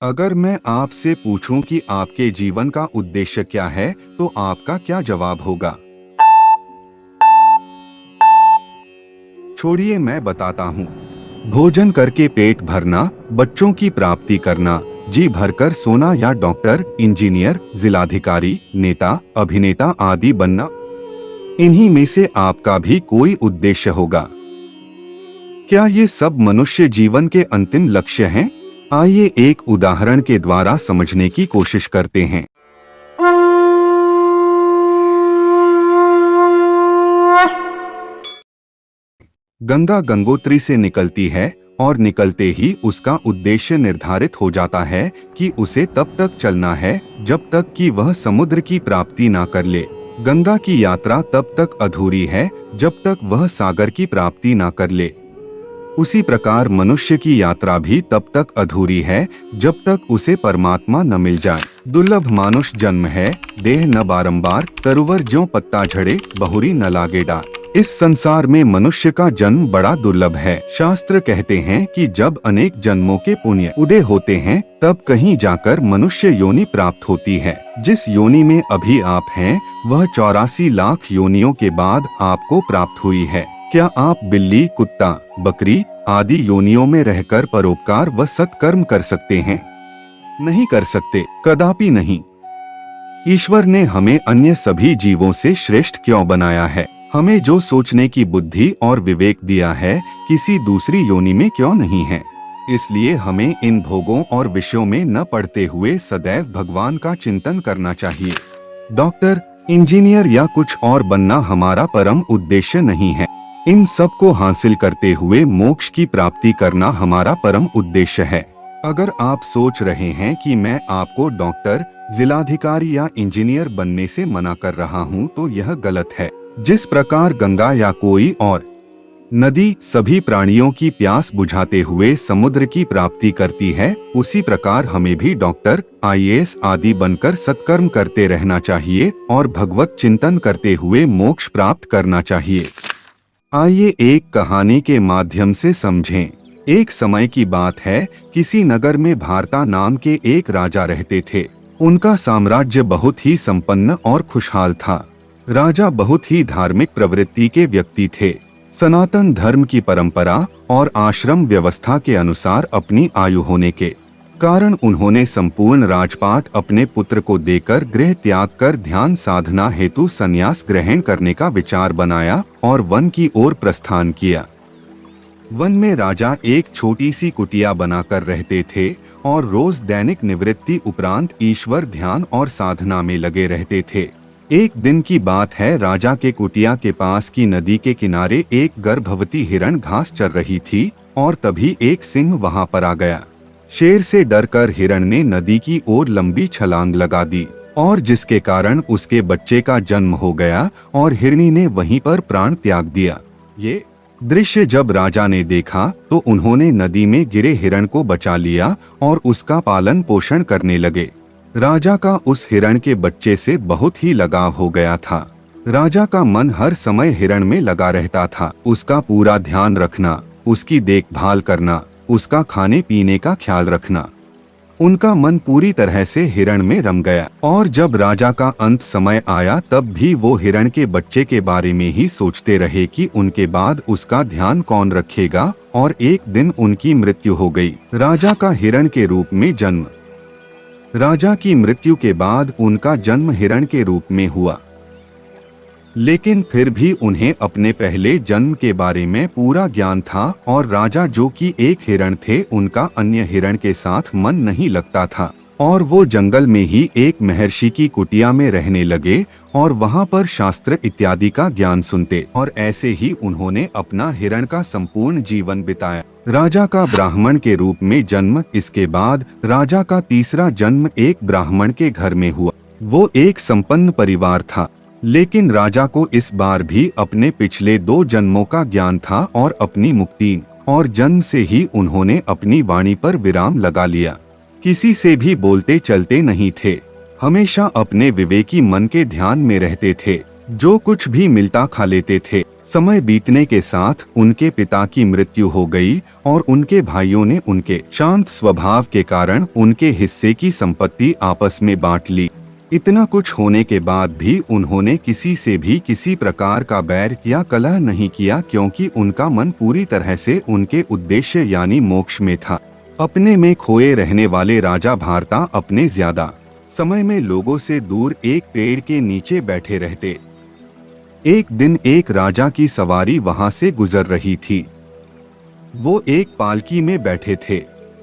अगर मैं आपसे पूछूं कि आपके जीवन का उद्देश्य क्या है, तो आपका क्या जवाब होगा? छोड़िए, मैं बताता हूँ। भोजन करके पेट भरना, बच्चों की प्राप्ति करना, जी भरकर सोना या डॉक्टर, इंजीनियर, जिलाधिकारी, नेता, अभिनेता आदि बनना। इन्हीं में से आपका भी कोई उद्देश्य होगा। क्या ये सब मनुष्य जीवन के अंतिम लक्ष्य हैं? आइए एक उदाहरण के द्वारा समझने की कोशिश करते हैं। गंगा गंगोत्री से निकलती है और निकलते ही उसका उद्देश्य निर्धारित हो जाता है कि उसे तब तक चलना है जब तक कि वह समुद्र की प्राप्ति ना कर ले। गंगा की यात्रा तब तक अधूरी है जब तक वह सागर की प्राप्ति ना कर ले। उसी प्रकार मनुष्य की यात्रा भी तब तक अधूरी है जब तक उसे परमात्मा न मिल जाए। दुर्लभ मानुष जन्म है, देह न बारंबार, तरुवर ज्यों पत्ता झड़े, बहुरी न लागे डार। इस संसार में मनुष्य का जन्म बड़ा दुर्लभ है। शास्त्र कहते हैं कि जब अनेक जन्मों के पुण्य उदय होते हैं, तब कहीं जाकर मनुष्य योनि प्राप्त होती है। जिस योनि में अभी आप हैं, वह 84 लाख योनियों के बाद आपको प्राप्त हुई है। क्या आप बिल्ली, कुत्ता, बकरी आदि योनियों में रहकर परोपकार व सत्कर्म कर सकते हैं? नहीं कर सकते, कदापि नहीं। ईश्वर ने हमें अन्य सभी जीवों से श्रेष्ठ क्यों बनाया है? हमें जो सोचने की बुद्धि और विवेक दिया है, किसी दूसरी योनि में क्यों नहीं है? इसलिए हमें इन भोगों और विषयों में न पड़ते हुए सदैव भगवान का चिंतन करना चाहिए। डॉक्टर, इंजीनियर या कुछ और बनना हमारा परम उद्देश्य नहीं है। इन सब को हासिल करते हुए मोक्ष की प्राप्ति करना हमारा परम उद्देश्य है। अगर आप सोच रहे हैं कि मैं आपको डॉक्टर, जिलाधिकारी या इंजीनियर बनने से मना कर रहा हूं, तो यह गलत है। जिस प्रकार गंगा या कोई और नदी सभी प्राणियों की प्यास बुझाते हुए समुद्र की प्राप्ति करती है, उसी प्रकार हमें भी डॉक्टर, आईएएस आदि बनकर सत्कर्म करते रहना चाहिए और भगवत चिंतन करते हुए मोक्ष प्राप्त करना चाहिए। आइए एक कहानी के माध्यम से समझें। एक समय की बात है, किसी नगर में भारता नाम के एक राजा रहते थे। उनका साम्राज्य बहुत ही संपन्न और खुशहाल था। राजा बहुत ही धार्मिक प्रवृत्ति के व्यक्ति थे। सनातन धर्म की परंपरा और आश्रम व्यवस्था के अनुसार अपनी आयु होने के कारण उन्होंने संपूर्ण राजपाट अपने पुत्र को देकर गृह त्याग कर ध्यान साधना हेतु संन्यास ग्रहण करने का विचार बनाया और वन की ओर प्रस्थान किया। वन में राजा एक छोटी सी कुटिया बनाकर रहते थे और रोज दैनिक निवृत्ति उपरांत ईश्वर ध्यान और साधना में लगे रहते थे। एक दिन की बात है, राजा के कुटिया के पास की नदी के किनारे एक गर्भवती हिरण घास चर रही थी और तभी एक सिंह वहां पर आ गया। शेर से डरकर हिरण ने नदी की ओर लंबी छलांग लगा दी और जिसके कारण उसके बच्चे का जन्म हो गया और हिरनी ने वहीं पर प्राण त्याग दिया। ये दृश्य जब राजा ने देखा तो उन्होंने नदी में गिरे हिरण को बचा लिया और उसका पालन पोषण करने लगे। राजा का उस हिरण के बच्चे से बहुत ही लगाव हो गया था। राजा का मन हर समय हिरण में लगा रहता था। उसका पूरा ध्यान रखना, उसकी देखभाल करना, उसका खाने पीने का ख्याल रखना। उनका मन पूरी तरह से हिरण में रम गया और जब राजा का अंत समय आया, तब भी वो हिरण के बच्चे के बारे में ही सोचते रहे कि उनके बाद उसका ध्यान कौन रखेगा, और एक दिन उनकी मृत्यु हो गई। राजा का हिरण के रूप में जन्म। राजा की मृत्यु के बाद उनका जन्म हिरण के रूप में हुआ, लेकिन फिर भी उन्हें अपने पहले जन्म के बारे में पूरा ज्ञान था और राजा जो कि एक हिरण थे, उनका अन्य हिरण के साथ मन नहीं लगता था और वो जंगल में ही एक महर्षि की कुटिया में रहने लगे और वहां पर शास्त्र इत्यादि का ज्ञान सुनते, और ऐसे ही उन्होंने अपना हिरण का संपूर्ण जीवन बिताया। राजा का ब्राह्मण के रूप में जन्म। इसके बाद राजा का तीसरा जन्म एक ब्राह्मण के घर में हुआ। वो एक संपन्न परिवार था, लेकिन राजा को इस बार भी अपने पिछले 2 जन्मों का ज्ञान था और अपनी मुक्ति और जन्म से ही उन्होंने अपनी वाणी पर विराम लगा लिया। किसी से भी बोलते चलते नहीं थे, हमेशा अपने विवेकी मन के ध्यान में रहते थे। जो कुछ भी मिलता खा लेते थे। समय बीतने के साथ उनके पिता की मृत्यु हो गई और उनके भाइयों ने उनके शांत स्वभाव के कारण उनके हिस्से की संपत्ति आपस में बांट ली। इतना कुछ होने के बाद भी उन्होंने किसी से भी किसी प्रकार का बैर या कलह नहीं किया, क्योंकि उनका मन पूरी तरह से उनके उद्देश्य यानी मोक्ष में था। अपने में खोए रहने वाले राजा भारता अपने ज्यादा समय में लोगों से दूर एक पेड़ के नीचे बैठे रहते। एक दिन एक राजा की सवारी वहां से गुजर रही थी। वो एक पालकी में बैठे थे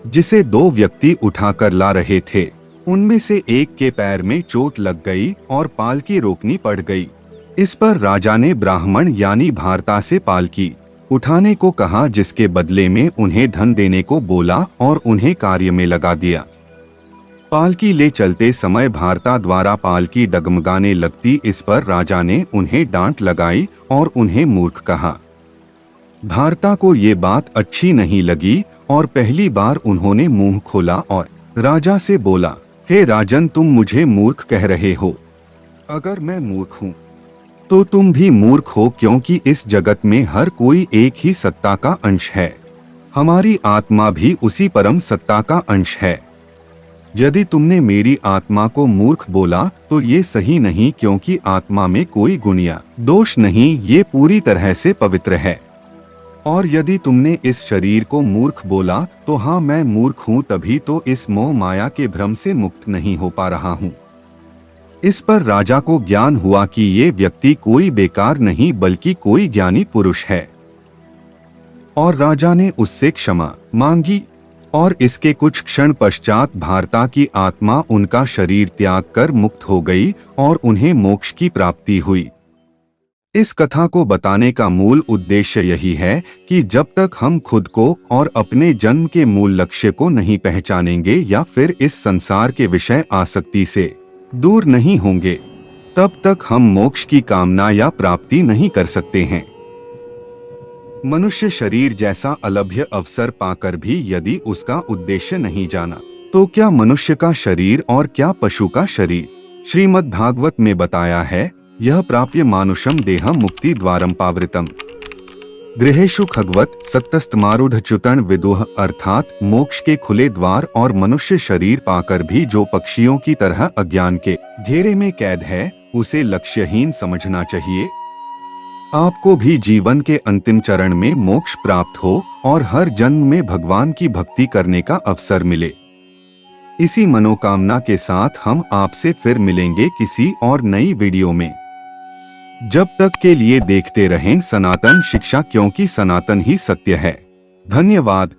जिसे दो व्यक्ति उठाकर ला रहे थे। उनमें से एक के पैर में चोट लग गई और पालकी रोकनी पड़ गई। इस पर राजा ने ब्राह्मण यानी भारता से पालकी उठाने को कहा, जिसके बदले में उन्हें धन देने को बोला और उन्हें कार्य में लगा दिया। पालकी ले चलते समय भारता द्वारा पालकी डगमगाने लगती। इस पर राजा ने उन्हें डांट लगाई और उन्हें मूर्ख कहा। भारता को ये बात अच्छी नहीं लगी और पहली बार उन्होंने मुंह खोला और राजा से बोला, हे राजन, तुम मुझे मूर्ख कह रहे हो। अगर मैं मूर्ख हूँ तो तुम भी मूर्ख हो, क्योंकि इस जगत में हर कोई एक ही सत्ता का अंश है। हमारी आत्मा भी उसी परम सत्ता का अंश है। यदि तुमने मेरी आत्मा को मूर्ख बोला तो ये सही नहीं, क्योंकि आत्मा में कोई गुण या दोष नहीं, ये पूरी तरह से पवित्र है। और यदि तुमने इस शरीर को मूर्ख बोला तो हाँ, मैं मूर्ख हूँ, तभी तो इस मोह माया के भ्रम से मुक्त नहीं हो पा रहा हूँ। इस पर राजा को ज्ञान हुआ कि ये व्यक्ति कोई बेकार नहीं बल्कि कोई ज्ञानी पुरुष है, और राजा ने उससे क्षमा मांगी। और इसके कुछ क्षण पश्चात भारता की आत्मा उनका शरीर त्याग कर मुक्त हो गई और उन्हें मोक्ष की प्राप्ति हुई। इस कथा को बताने का मूल उद्देश्य यही है कि जब तक हम खुद को और अपने जन्म के मूल लक्ष्य को नहीं पहचानेंगे या फिर इस संसार के विषय आसक्ति से दूर नहीं होंगे, तब तक हम मोक्ष की कामना या प्राप्ति नहीं कर सकते हैं। मनुष्य शरीर जैसा अलभ्य अवसर पाकर भी यदि उसका उद्देश्य नहीं जाना, तो क्या मनुष्य का शरीर और क्या पशु का शरीर। श्रीमद् भागवत में बताया है, यह प्राप्य मानुषम देहम मुक्ति द्वारम पावृतम गृहेषु खगवत सत्तस्तमारूढ़ विदुह, अर्थात मोक्ष के खुले द्वार और मनुष्य शरीर पाकर भी जो पक्षियों की तरह अज्ञान के घेरे में कैद है, उसे लक्ष्यहीन समझना चाहिए। आपको भी जीवन के अंतिम चरण में मोक्ष प्राप्त हो और हर जन्म में भगवान की भक्ति करने का अवसर मिले। इसी मनोकामना के साथ हम आपसे फिर मिलेंगे किसी और नई वीडियो में। जब तक के लिए देखते रहें सनातन शिक्षा, क्योंकि सनातन ही सत्य है। धन्यवाद।